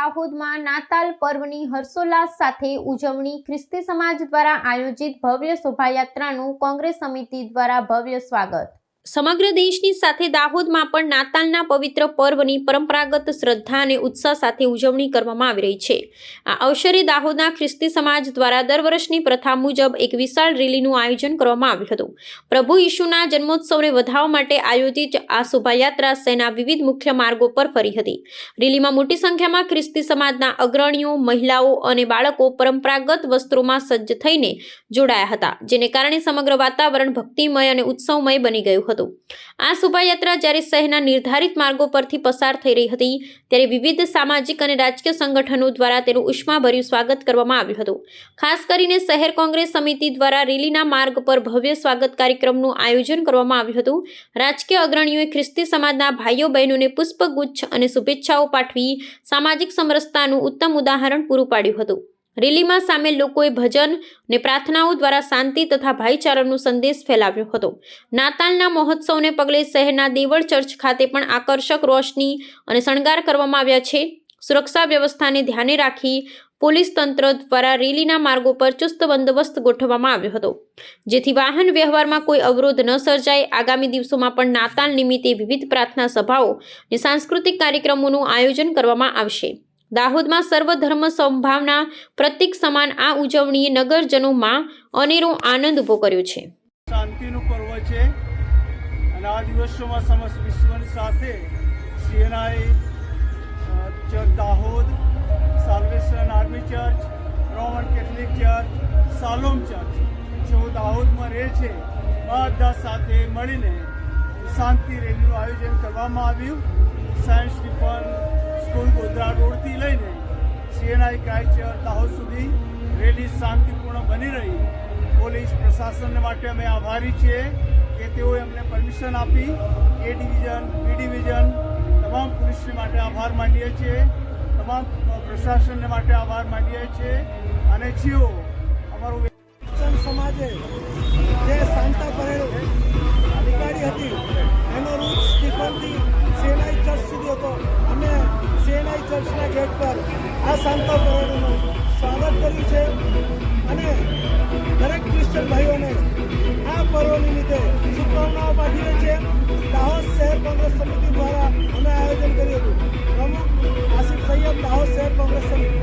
દાહોદમાં નાતાલ પર્વની હર્ષોલ્લાસ સાથે ઉજવણી। ખ્રિસ્તી સમાજ દ્વારા આયોજિત ભવ્ય શોભાયાત્રાનું કોંગ્રેસ સમિતિ દ્વારા ભવ્ય સ્વાગત। સમગ્ર દેશની સાથે દાહોદમાં પણ નાતાલના પવિત્ર પર્વની પરંપરાગત શ્રદ્ધા અને ઉત્સાહ સાથે ઉજવણી કરવામાં આવી રહી છે। આ અવસરે દાહોદના ખ્રિસ્તી સમાજ દ્વારા દર વર્ષની પ્રથા મુજબ એક વિશાળ રેલીનું આયોજન કરવામાં આવ્યું હતું। પ્રભુ ઈસુના જન્મોત્સવને વધાવવા માટે આયોજિત આ શોભાયાત્રા શહેરના વિવિધ મુખ્ય માર્ગો પર ફરી હતી। રેલીમાં મોટી સંખ્યામાં ખ્રિસ્તી સમાજના અગ્રણીઓ, મહિલાઓ અને બાળકો પરંપરાગત વસ્ત્રોમાં સજ્જ થઈને જોડાયા હતા, જેને કારણે સમગ્ર વાતાવરણ ભક્તિમય અને ઉત્સવમય બની ગયું હતું। આ શોભાયાત્રા જ્યારે શહેરના નિર્ધારિત માર્ગો પરથી પસાર થઈ રહી હતી ત્યારે વિવિધ સામાજિક અને રાજકીય સંગઠનો દ્વારા તેનું ઉષ્માભર્યું સ્વાગત કરવામાં આવ્યું હતું। ખાસ કરીને શહેર કોંગ્રેસ સમિતિ દ્વારા રેલીના માર્ગ પર ભવ્ય સ્વાગત કાર્યક્રમનું આયોજન કરવામાં આવ્યું હતું। રાજકીય અગ્રણીઓએ ખ્રિસ્તી સમાજના ભાઈઓ બહેનોને પુષ્પગુચ્છ અને શુભેચ્છાઓ પાઠવી સામાજિક સમરસતાનું ઉત્તમ ઉદાહરણ પૂરું પાડ્યું હતું। રેલીમાં સામેલ લોકોએ ભજન અને પ્રાર્થનાઓ દ્વારા શાંતિ તથા ભાઈચારાનો સંદેશ ફેલાવ્યો હતો। નાતાલના મહોત્સવને પગલે શહેરના દેવળ ચર્ચ ખાતે પણ આકર્ષક રોશની અને શણગાર કરવામાં આવ્યા છે। સુરક્ષા વ્યવસ્થાને ધ્યાને રાખી પોલીસ તંત્ર દ્વારા રેલીના માર્ગો પર ચુસ્ત બંદોબસ્ત ગોઠવવામાં આવ્યો હતો, જેથી વાહન વ્યવહારમાં કોઈ અવરોધ ન સર્જાય। આગામી દિવસોમાં પણ નાતાલ નિમિત્તે વિવિધ પ્રાર્થના સભાઓ અને સાંસ્કૃતિક કાર્યક્રમોનું આયોજન કરવામાં આવશે। દાહોદમાં સર્વધર્મ સમભાવના પ્રતીક સમાન આ ઉજવણીએ નગરજનોમાં અનેરો આનંદ ઉભો કર્યો છે। શાંતિનું પર્વ છે અને આ દિવસોમાં સમસ્ત વિશ્વની સાથે CNI church Dahod, Salvation Army church, Roman Catholic church, Shalom church જેઓ દાહોદમાં રહે છે બધા સાથે મળીને શાંતિ રેલીનું આયોજન કરવામાં આવ્યું। સાયન્સ સ્ટીફન સ્કૂલ ગોધરા રોડથી લઈને સીએનઆઈ ક્રાઇસ્ટ ચર્ચ દાહોદ સુધી રેલી શાંતિપૂર્ણ બની રહી। પોલીસ પ્રશાસન માટે અમે આભારી છીએ કે તેઓએ અમને પરમિશન આપી। એ ડિવિઝન, બી ડિવિઝન તમામ પોલીસને માટે આભાર માનીએ છીએ, તમામ પ્રશાસનને માટે આભાર માનીએ છીએ। અને જેઓ અમારું ક્રિશ્ચન સમાજે જે શાંતા પરેડ નીકાળી હતી એનો રૂટ સ્ટીફનથી સીએનઆઈ ચર્ચ સુધી હતો। અમે સીએનઆઈ ચર્ચના ગેટ પર આ શાંતા પરેડનું સ્વાગત કર્યું છે અને દરેક ક્રિશ્ચન ભાઈઓને આ પર્વ નિમિત્તે શુભકામનાઓ પાઠવીએ છીએ। દાહોદ શહેર કોંગ્રેસ સમિતિ દ્વારા અમે આયોજન કર્યું હતું। પ્રમુખ આસિફ સૈયદ, દાહોદ શહેર કોંગ્રેસ સમિતિ।